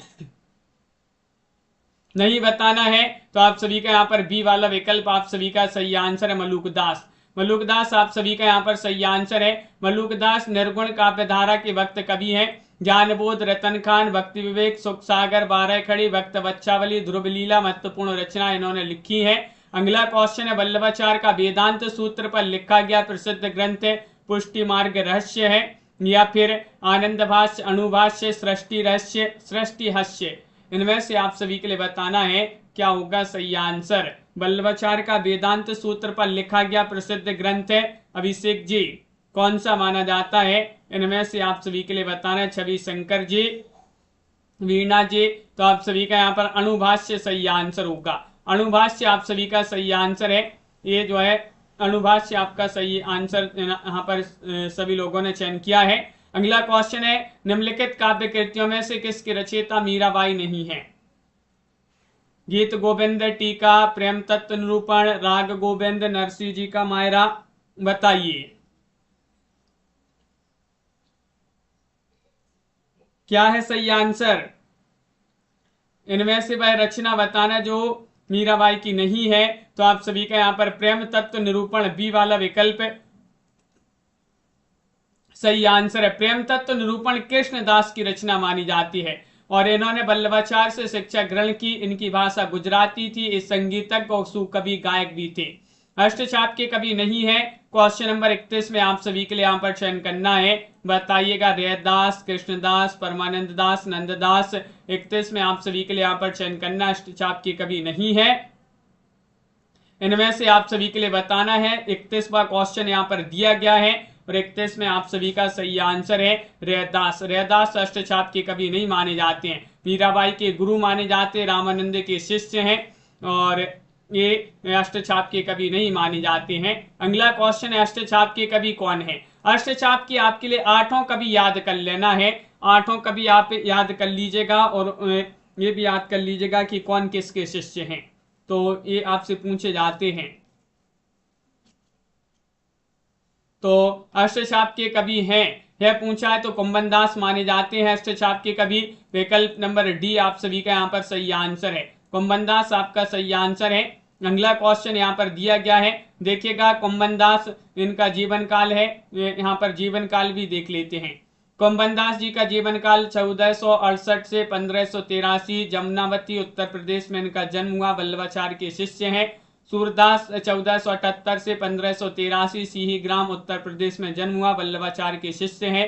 नहीं बताना है तो आप सभी का यहाँ पर बी वाला विकल्प आप सभी का सही आंसर है मलुकदास। मलुकदास आप सभी का यहाँ पर सही आंसर है। मलुकदास निर्गुण काव्यधारा के वक्त कवि हैं। ज्ञानबोध, रतन खान, भक्ति विवेक, सुख सागर, बारह खड़ी, वक्त बच्चावली, ध्रुव लीला महत्वपूर्ण रचना इन्होंने लिखी है। अगला क्वेश्चन है वल्लभाचार्य का वेदांत सूत्र पर लिखा गया प्रसिद्ध ग्रंथ पुष्टि मार्ग रहस्य है या फिर आनंद भाष्य, अणुभाष्य, सृष्टि रहस्य, सृष्टि हास्य, इनमें से आप सभी के लिए बताना है क्या होगा सही आंसर। वल्लभाचार्य का वेदांत सूत्र पर लिखा गया प्रसिद्ध ग्रंथ है अभिषेक जी, कौन सा माना जाता है। इनमें से आप सभी के लिए बताना है छवि शंकर जी, वीणा जी। तो आप सभी का यहाँ पर अणुभाष्य सही आंसर होगा। अणुभाष्य आप सभी का सही आंसर है। ये जो है अणुभाष्य आपका सही आंसर यहाँ पर सभी लोगों ने चयन किया है। अगला क्वेश्चन है निम्नलिखित काव्य कृतियों में से किसकी रचयिता मीराबाई नहीं है। गीत गोविंद, टीका, प्रेम तत्व निरूपण, राग गोविंद, नरसिंह जी का मायरा, बताइए क्या है सही आंसर। इनमें से वह रचना बताना जो मीराबाई की नहीं है। तो आप सभी का यहाँ पर प्रेम तत्व निरूपण बी वाला विकल्प सही आंसर है। प्रेम तत्व निरूपण कृष्णदास की रचना मानी जाती है और इन्होंने वल्लभाचार्य से शिक्षा ग्रहण की। इनकी भाषा गुजराती थी। इस संगीतज्ञ और सुकवि गायक भी थे। अष्टछाप के कवि नहीं है। क्वेश्चन नंबर 31 में आप सभी के लिए यहाँ पर चयन करना है, बताइएगा रैदास, कृष्णदास, परमानंद दास, नंददास। 31 में आप सभी के लिए यहाँ पर चयन करना, अष्टछाप के कवि नहीं है। इनमें से आप सभी के लिए बताना है। 31वां क्वेश्चन यहाँ पर दिया गया है और 31 में आप सभी का सही आंसर है रैदास। रैदास अष्टछाप के कवि नहीं माने जाते हैं, मीराबाई के गुरु माने जाते हैं, रामानंद के शिष्य हैं और ये अष्टछाप के कवि नहीं माने जाते हैं। अगला क्वेश्चन है अष्टछाप के कवि कौन है। अष्टछाप की आपके लिए 8 कवि याद कर लेना है। 8 कवि आप याद कर लीजिएगा और ये भी याद कर लीजिएगा कि कौन किसके शिष्य हैं, तो ये आपसे पूछे जाते हैं। तो अष्टछाप के कवि हैं, यह पूछा है तो कुंभनदास माने जाते हैं अष्टछाप के कवि। विकल्प नंबर डी आप सभी का यहाँ पर सही आंसर है, कुंभनदास आपका सही आंसर है। अगला क्वेश्चन यहाँ पर दिया गया है, देखिएगा कुंभनदास इनका जीवन काल है, यहाँ पर जीवन काल भी देख लेते हैं। कुंभनदास जी का जीवन काल 1468 से 1583, जमुनावती उत्तर प्रदेश में इनका जन्म हुआ, वल्लभाचार्य के शिष्य हैं। सूरदास 1478 से 1583, सिहीग्राम उत्तर प्रदेश में जन्म हुआ, वल्लभाचार्य के शिष्य हैं।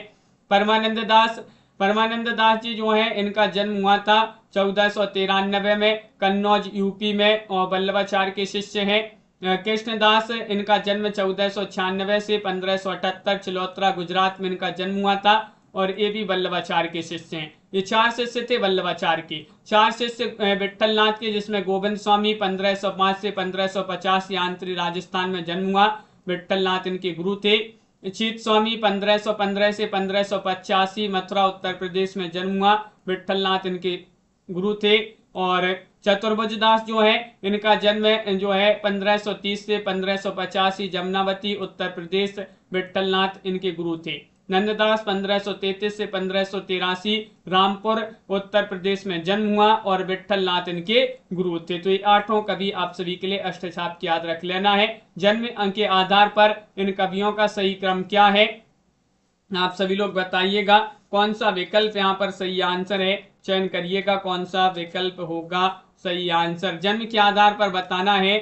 परमानंद दास जी जो है इनका जन्म हुआ था 1493 में कन्नौज यूपी में और वल्लभाचार्य के शिष्य हैं। कृष्णदास इनका जन्म 1496 से 1578 चिलौत्रा गुजरात में इनका जन्म हुआ था और ये भी वल्लभाचार्य के शिष्य हैं। ये 4 शिष्य थे वल्लभाचार्य के। 4 शिष्य विट्ठलनाथ के, जिसमें गोविंद स्वामी 1505 से 1550 यांत्री राजस्थान में जन्म हुआ, विट्ठलनाथ इनके गुरु थे। चित स्वामी 1515 से 1585 मथुरा उत्तर प्रदेश में जन्म हुआ, विट्ठलनाथ इनके गुरु थे। और चतुर्भुज दास जो है इनका जन्म जो है 1530 से 1585 जमुनावती उत्तर प्रदेश, विट्ठलनाथ इनके गुरु थे। नंददास 1533 से 1583 रामपुर उत्तर प्रदेश में जन्म हुआ और विट्ठलनाथ इनके गुरु थे। तो ये 8 कवि आप सभी के लिए अष्टछाप की याद रख लेना है। जन्म अंक के आधार पर इन कवियों का सही क्रम क्या है, आप सभी लोग बताइएगा कौन सा विकल्प यहाँ पर सही आंसर है, चयन करिएगा कौन सा विकल्प होगा सही आंसर। जन्म के आधार पर बताना है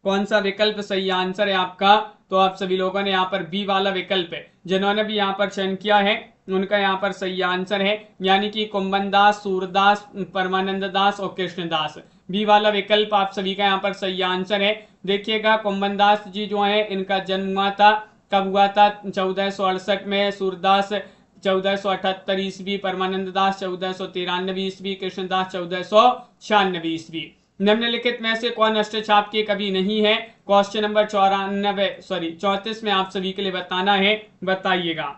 कौन सा विकल्प सही आंसर है आपका? तो आप सभी लोगों ने यहाँ पर बी वाला विकल्प है, जिन्होंने भी यहाँ पर चयन किया है उनका यहाँ पर सही आंसर है, यानी कि कुंभन दास, सूरदास, परमानंद दास और कृष्णदास। बी वाला विकल्प आप सभी का यहाँ पर सही आंसर है। देखिएगा, कुंभन दास जी जो है इनका जन्म हुआ था, कब हुआ था? 1468 में। सूरदास 1478 ईस्वी, परमानंद दास 1493 ईस्वी, कृष्णदास 1496 ईस्वी। निम्नलिखित में से कौन अष्टचाप के कवि नहीं है? क्वेश्चन नंबर 34 में आप सभी के लिए बताना है, बताइएगा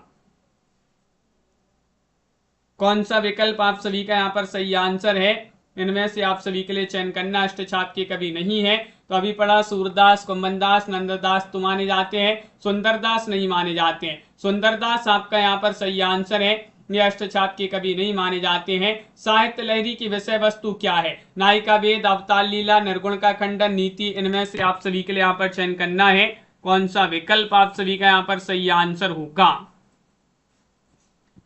कौन सा विकल्प आप सभी का यहाँ पर सही आंसर है। इनमें से आप सभी के लिए चयन करना। अष्टचाप के कवि नहीं है तो अभी पढ़ा, सूरदास, कुंभनदास, नंददास तो माने जाते हैं, सुंदरदास नहीं माने जाते हैं। सुंदरदास आपका यहाँ पर सही आंसर है, ये अष्टचाप के कवि नहीं माने जाते हैं। साहित्य लहरी की विषय वस्तु क्या है? नायिका वेद, अवतार लीला, निर्गुण का खंडन, नीति। इनमें से आप सभी के लिए यहाँ पर चयन करना है, कौन सा विकल्प आप सभी का यहाँ पर सही आंसर होगा,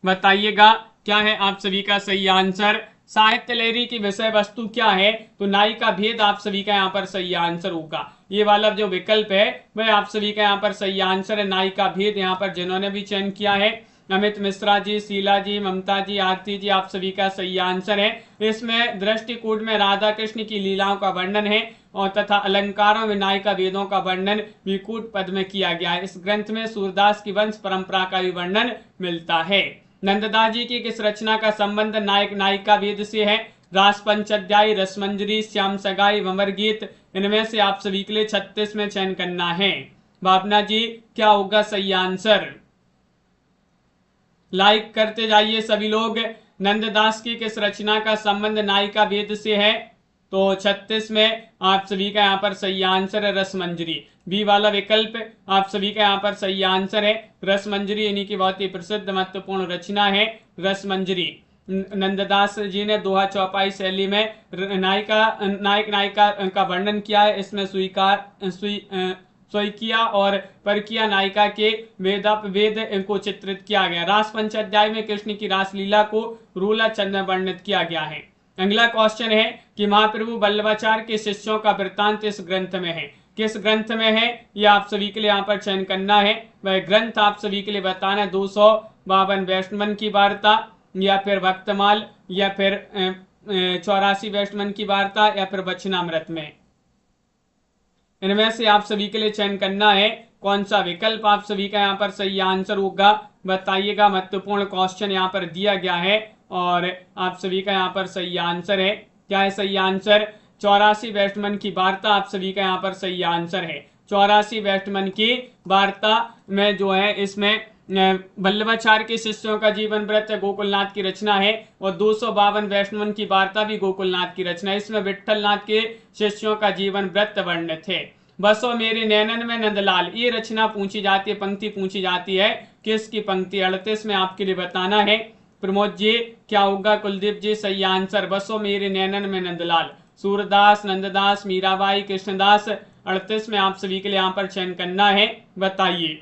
बताइएगा क्या है आप सभी का सही आंसर। साहित्य लहरी की विषय वस्तु क्या है? तो नायिका भेद आप सभी का यहाँ पर सही आंसर होगा। ये वाला जो विकल्प है वह आप सभी का यहाँ पर सही आंसर है, नायिका भेद। यहाँ पर जिन्होंने भी चयन किया है, अमित मिश्रा जी, शीला जी, ममता जी, आरती जी, आप सभी का सही आंसर है। इसमें दृष्टिकूट में राधा कृष्ण की लीलाओं का वर्णन है और तथा अलंकारों में नायिका वेदों का वर्णन विकूट पद में किया गया है। इस ग्रंथ में सूरदास की वंश परंपरा का भी वर्णन मिलता है। नंददास जी की किस रचना का संबंध नायक नायिका वेद से है? रास पंचाध्याय, रसमंजरी, श्याम सगाई, भंवर गीत। इनमें से आप सभी के लिए 36 में चयन करना है। भावना जी, क्या होगा सही आंसर? लाइक करते जाइए सभी लोग। नंददास की किस रचना का संबंध नायिका वेद से है? तो 36 में आप सभी का यहाँ पर सही आंसर है रसमंजरी। बी वाला विकल्प आप सभी का यहाँ पर सही आंसर है रसमंजरी, इन्हीं की बहुत ही प्रसिद्ध महत्वपूर्ण रचना है रसमंजरी। नंददास जी ने दोहा चौपाई शैली में नायक नायिका का वर्णन किया है। इसमें स्वयकिया और परकिया नायिका के वेद को चित्रित किया गया। रास पंचाध्याय में कृष्ण की रासलीला को रूला चंद में वर्णित किया गया है। अगला क्वेश्चन है कि महाप्रभु वल्लभाचार्य के शिष्यों का वृत्तांत इस ग्रंथ में है। किस ग्रंथ में है ये आप सभी के लिए यहाँ पर चयन करना है। वह ग्रंथ आप सभी के लिए बताना है 252 वैष्णवन की वार्ता, या फिर भक्तमाल, या फिर 84 वैष्णवन की वार्ता, या फिर वचनामृत में। इनमें से आप सभी के लिए चयन करना है, कौन सा विकल्प आप सभी का यहाँ पर सही आंसर होगा, बताइएगा। महत्वपूर्ण क्वेश्चन यहाँ पर दिया गया है और आप सभी का यहाँ पर सही आंसर है। क्या है सही आंसर? 84 वैष्णवन की वार्ता आप सभी का यहाँ पर सही आंसर है। 84 वैष्णवन की वार्ता में जो है इसमें वल्लभाचार्य के शिष्यों का जीवन वृत्त गोकुलनाथ की रचना है और 252 वैष्णवन की वार्ता भी गोकुलनाथ की रचना है। इसमें विट्ठलनाथ के शिष्यों का जीवन वृत्त वर्णित है। बसो मेरे नैनन में नंदलाल, ये रचना पूछी जाती है, पंक्ति पूछी जाती है, किसकी पंक्ति? 38 में आपके लिए बताना है। प्रमोद जी, क्या होगा? कुलदीप जी, सही आंसर बसो मेरे नैनन में नंदलाल। सूरदास, नंददास, मीराबाई, कृष्णदास। 38 में आप सभी के लिए यहाँ पर चयन करना है, बताइए।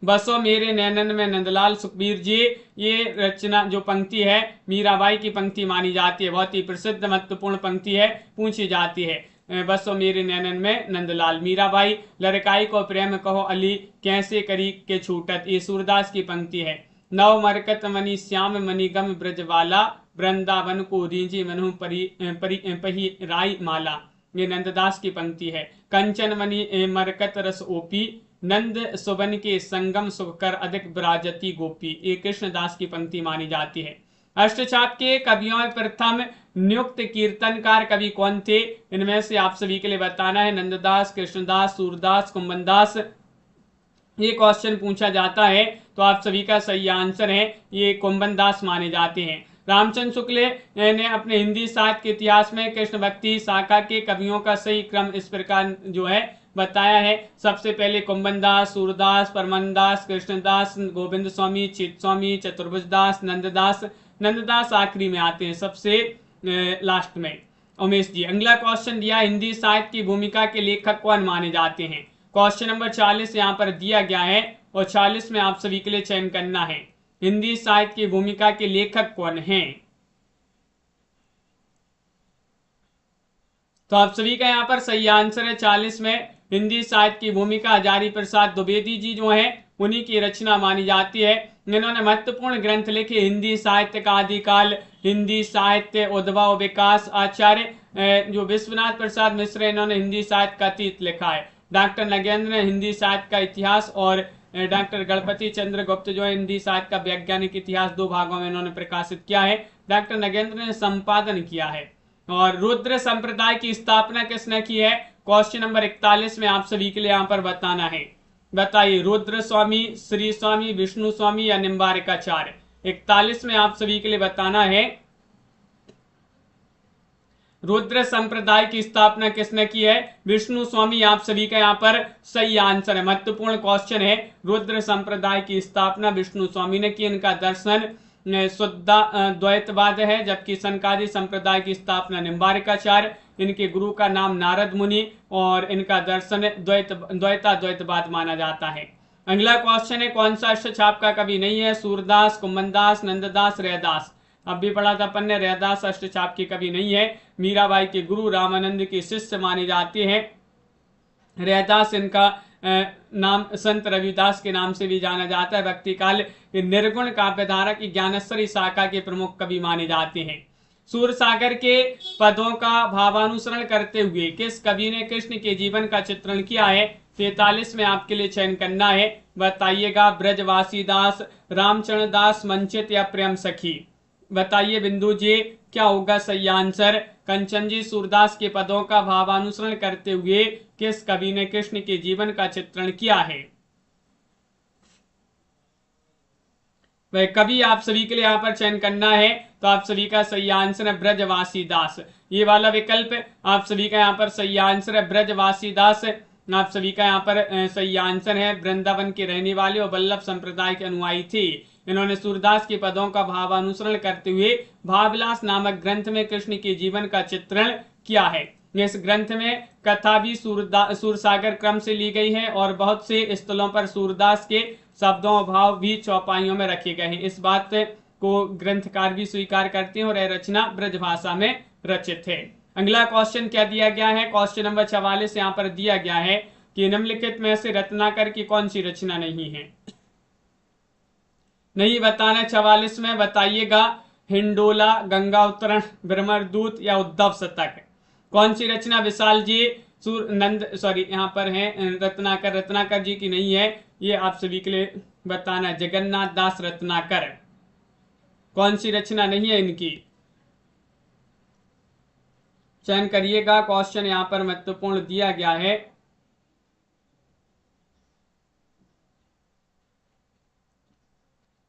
बसो मेरे नैनन में नंदलाल। सुखबीर जी, ये रचना जो पंक्ति है मीराबाई की पंक्ति मानी जाती है, बहुत ही प्रसिद्ध महत्वपूर्ण पंक्ति है, पूछी जाती है। बसो मेरे नैनन में नंदलाल। मीराबाई, लड़काई को प्रेम कहो अली, कैसे करी के छूटत, ये सूरदास की पंक्ति है। नव मरकत मणि श्याम मणिगम ब्रजवाला, वृंदावन को रींजी मनु पही राई माला, ये नंददास की पंक्ति है। कंचन मणि मरकत रस ओपी, नंद सुबन के संगम सुख कर अधिक विराजती गोपी, ये कृष्णदास की पंक्ति मानी जाती है। अष्टचाप के कवियों में प्रथम नियुक्त कीर्तनकार कवि कौन थे? इनमें से आप सभी के लिए बताना है। नंददास, कृष्णदास, सूरदास, कुंभनदास। ये क्वेश्चन पूछा जाता है तो आप सभी का सही आंसर है ये कुंभनदास माने जाते हैं। रामचंद्र शुक्ल ने अपने हिंदी साहित्य के इतिहास में कृष्ण भक्ति शाखा के कवियों का सही क्रम इस प्रकार जो है बताया है। सबसे पहले कुंभनदास, सूरदास, परमनदास, कृष्णदास, गोविंद स्वामी, चित स्वामी, चतुर्भुजदास, नंददास। नंददास आखिरी में आते हैं, सबसे लास्ट में। उमेश जी, अगला क्वेश्चन दिया, हिंदी साहित्य की भूमिका के लेखक कौन माने जाते हैं? क्वेश्चन नंबर 40 यहाँ पर दिया गया है और 40 में आप सभी के लिए चयन करना है, हिंदी साहित्य की भूमिका के लेखक कौन हैं? तो आप सभी का यहाँ पर सही आंसर है 40 में। हिंदी साहित्य की भूमिका हजारी प्रसाद द्विवेदी जी जो है उन्हीं की रचना मानी जाती है। इन्होंने महत्वपूर्ण ग्रंथ लिखे, हिंदी साहित्य का आदिकाल, हिंदी साहित्य उद्भव विकास। आचार्य जो विश्वनाथ प्रसाद मिश्र, इन्होंने हिंदी साहित्य का अतीत लिखा है। डॉक्टर नगेंद्र ने हिंदी साहित्य का इतिहास, और डॉक्टर गणपति चंद्र गुप्त जो है हिंदी साहित्य का वैज्ञानिक इतिहास 2 भागों में इन्होंने प्रकाशित किया है। डॉक्टर नगेंद्र ने संपादन किया है। और रुद्र संप्रदाय की स्थापना किसने की है? क्वेश्चन नंबर 41 में आप सभी के लिए यहाँ पर बताना है। बताइए, रुद्र स्वामी, श्री स्वामी, विष्णु स्वामी या निम्बारिकाचार्य? 41 में आप सभी के लिए बताना है रुद्र संप्रदाय की स्थापना किसने की है? विष्णु स्वामी आप सभी का यहाँ पर सही आंसर है। महत्वपूर्ण क्वेश्चन है। रुद्र संप्रदाय की स्थापना विष्णु स्वामी ने की। इनका दर्शन शुद्ध द्वैतवाद है, जबकि संकादी संप्रदाय की स्थापना निम्बारिकाचार्य। इनके गुरु का नाम नारद मुनि, और इनका दर्शन द्वैतवाद माना जाता है। अगला क्वेश्चन है, कौन सा अष्टछाप का कवि नहीं है? सूरदास, कुम्भनदास, नंददास, रैदास? अब भी पढ़ा था अपन ने, रैदास अष्टछाप की कवि नहीं है। मीराबाई के गुरु रामानंद की शिष्य माने जाते हैं। रैदास इनका नाम संत रविदास के नाम से भी जाना जाता है। भक्ति काल निर्गुण काव्यधारा की ज्ञानेश्वरी शाखा के प्रमुख कवि माने जाते हैं। सूरसागर के पदों का भावानुसरण करते हुए किस कवि ने कृष्ण के जीवन का चित्रण किया है? 43 में आपके लिए चयन करना है। बताइएगा, ब्रजवासी दास, रामचरण दास, मंचित या प्रेम सखी? बताइए बिंदु जी, क्या होगा सही आंसर? कंचन जी, सूरदास के पदों का भावानुसरण करते हुए किस कवि ने कृष्ण के जीवन का चित्रण किया है? वह कवि आप सभी के लिए यहाँ पर चयन करना है। तो आप सभी का सही आंसर है ब्रजवासी दास। ये वाला विकल्प आप सभी का यहाँ पर सही आंसर है, ब्रजवासी दास आप सभी का यहाँ पर सही आंसर है। वृंदावन के रहने वाले और वल्लभ संप्रदाय के अनुयायी थे। इन्होंने सूरदास के पदों का भावानुसरण करते हुए भावविलास नामक ग्रंथ में कृष्ण के जीवन का चित्रण किया है। इस ग्रंथ में कथा भी सूरसागर क्रम से ली गई है, और बहुत से स्थलों पर सूरदास के शब्दों भाव भी चौपाइयों में रखे गए हैं। इस बात को ग्रंथकार भी स्वीकार करते हैं, और यह रचना ब्रजभाषा में रचित है। अगला क्वेश्चन क्या दिया गया है? क्वेश्चन नंबर 44 यहाँ पर दिया गया है कि निम्नलिखित में से रत्नाकर की कौन सी रचना नहीं है? नहीं बताना। 44 में बताइएगा, हिंडोला, गंगा उत्तरण, भ्रमरदूत या उद्धव शतक? कौन सी रचना विशाल जी यहाँ पर है रत्नाकर जी की नहीं है। ये आप सभी के लिए बताना, जगन्नाथ दास रत्नाकर। कौन सी रचना नहीं है इनकी? चयन करिएगा। क्वेश्चन यहाँ पर महत्वपूर्ण दिया गया है।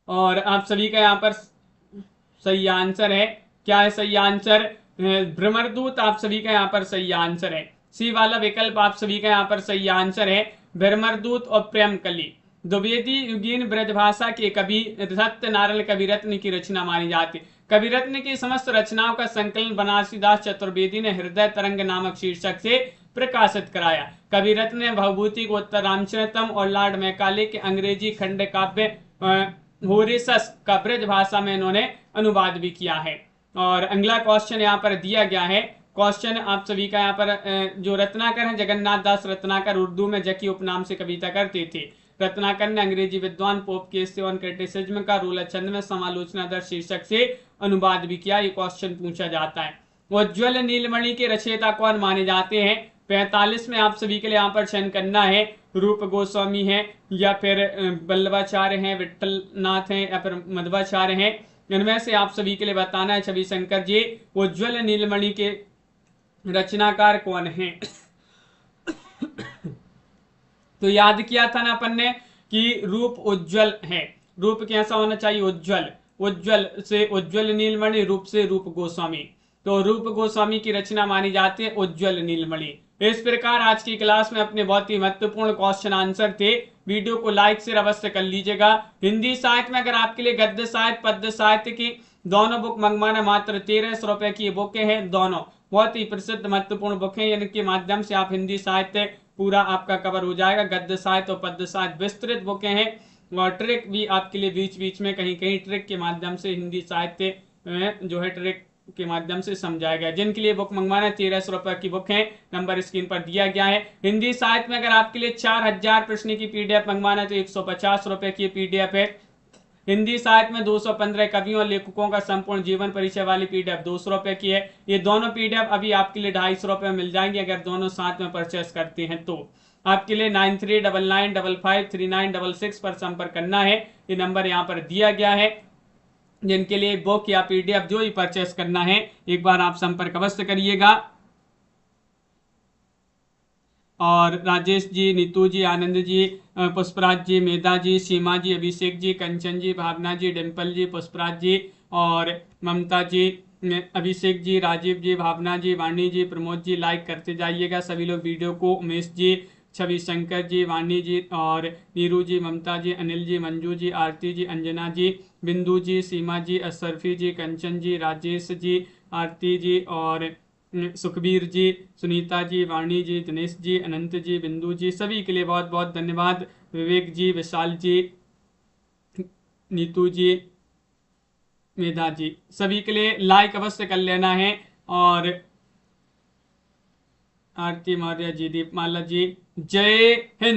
और आप सभी का यहाँ पर सही आंसर है। क्या है सही आंसर? भ्रमरदूत आप सभी का यहाँ पर सही आंसर है। सी वाला विकल्प आप सभी का यहाँ पर सही आंसर है, भ्रमरदूत और प्रेमकली। द्विवेदी युगीन ब्रजभाषा के कवि सत्यनारायण कविरत्न की रचना मानी जाती। कविरत्न की समस्त रचनाओं का संकलन बनारसीदास चतुर्वेदी ने हृदय तरंग नामक शीर्षक से प्रकाशित कराया। कविरत्न ने भवभूति को उत्तर रामचरितम और लॉर्ड मैकाले के अंग्रेजी खंड काव्य होरेसस का ब्रज भाषा में इन्होंने अनुवाद भी किया है। और अगला क्वेश्चन यहाँ पर दिया गया है। क्वेश्चन आप सभी का यहाँ पर जो रत्नाकर है, जगन्नाथ दास रत्नाकर, उर्दू में जकी उपनाम से कविता करते थे। रत्नाकर ने अंग्रेजी विद्वान पोप के एस्से ऑन क्रिटिसिज्म का रूल छंद में समालोचना दर शीर्षक से अनुवाद भी किया। ये क्वेश्चन पूछा जाता है। उज्ज्वल नीलमणि के रचयिता कौन माने जाते हैं? 45 में आप सभी के लिए यहाँ पर चयन करना है। रूप गोस्वामी है, या फिर बल्लभाचार्य हैं, विठलनाथ हैं, या फिर मध्वाचार्य हैं। इनमें से आप सभी के लिए बताना है छवि शंकर जी, उज्ज्वल नीलमणि के रचनाकार कौन हैं? तो याद किया था ना अपन ने कि रूप उज्ज्वल है। रूप कैसा होना चाहिए? उज्ज्वल। उज्ज्वल से उज्ज्वल नीलमणि, रूप से रूप गोस्वामी। तो रूप गोस्वामी की रचना मानी जाती है उज्ज्वल नीलमणि। इस प्रकार आज की क्लास में अपने बहुत ही महत्वपूर्ण क्वेश्चन आंसर थे। वीडियो को लाइक से अवश्य कर लीजिएगा। हिंदी साहित्य में अगर आपके लिए गद्य साहित्य, पद्य साहित्य की दोनों बुक मंगवाना, मात्र 1300 रुपए की बुकें हैं। दोनों बहुत ही प्रसिद्ध महत्वपूर्ण बुक हैं। इनके माध्यम से आप हिंदी साहित्य पूरा आपका कवर हो जाएगा। गद्य साहित्य और पद्य साहित्य विस्तृत बुकें हैं, और ट्रिक भी आपके लिए बीच बीच में कहीं कहीं ट्रिक के माध्यम से हिंदी साहित्य जो है ट्रिक के माध्यम से समझाया गया। जिनके लिए बुक मंगवाना 1300 रुपए की बुक है, नंबर स्क्रीन पर दिया गया है। हिंदी साहित्य में अगर आपके लिए 4000 प्रश्न की पीडीएफ मंगवाना है तो 150 रुपए की पीडीएफ है। हिंदी साहित्य में 215 कवियों और लेखकों का संपूर्ण जीवन परिचय वाली पीडीएफ 200 रुपए की है। ये दोनों पीडीएफ अभी आपके लिए 250 रुपए में मिल जाएंगे अगर दोनों साथ में परचेस करते हैं तो। आपके लिए 9399553966 पर संपर्क करना है। ये नंबर यहाँ पर दिया गया है। जिनके लिए बुक या पीडीएफ जो ही परचेस करना है एक बार आप संपर्क अवश्य करिएगा। और राजेश जी, नीतू जी, आनंद जी, पुष्पराज जी, मेधा जी, सीमा जी, अभिषेक जी, कंचन जी, भावना जी, डिम्पल जी, पुष्पराज जी और ममता जी, अभिषेक जी, राजीव जी, भावना जी, वाणी जी, प्रमोद जी, लाइक करते जाइएगा सभी लोग वीडियो को। उमेश जी, छवि शंकर जी, वाणी जी और नीरू जी, ममता जी, अनिल जी, मंजू जी, आरती जी, अंजना जी, बिंदु जी, सीमा जी, अशरफी जी, कंचन जी, राजेश जी, आरती जी और सुखबीर जी, सुनीता जी, वाणी जी, दिनेश जी, अनंत जी, बिंदु जी, सभी के लिए बहुत बहुत धन्यवाद। विवेक जी, विशाल जी, नीतू जी, मेधा जी, सभी के लिए लाइक अवश्य कर लेना है। और आरती मौर्य जी, दीपमाला जी, जय हिंद।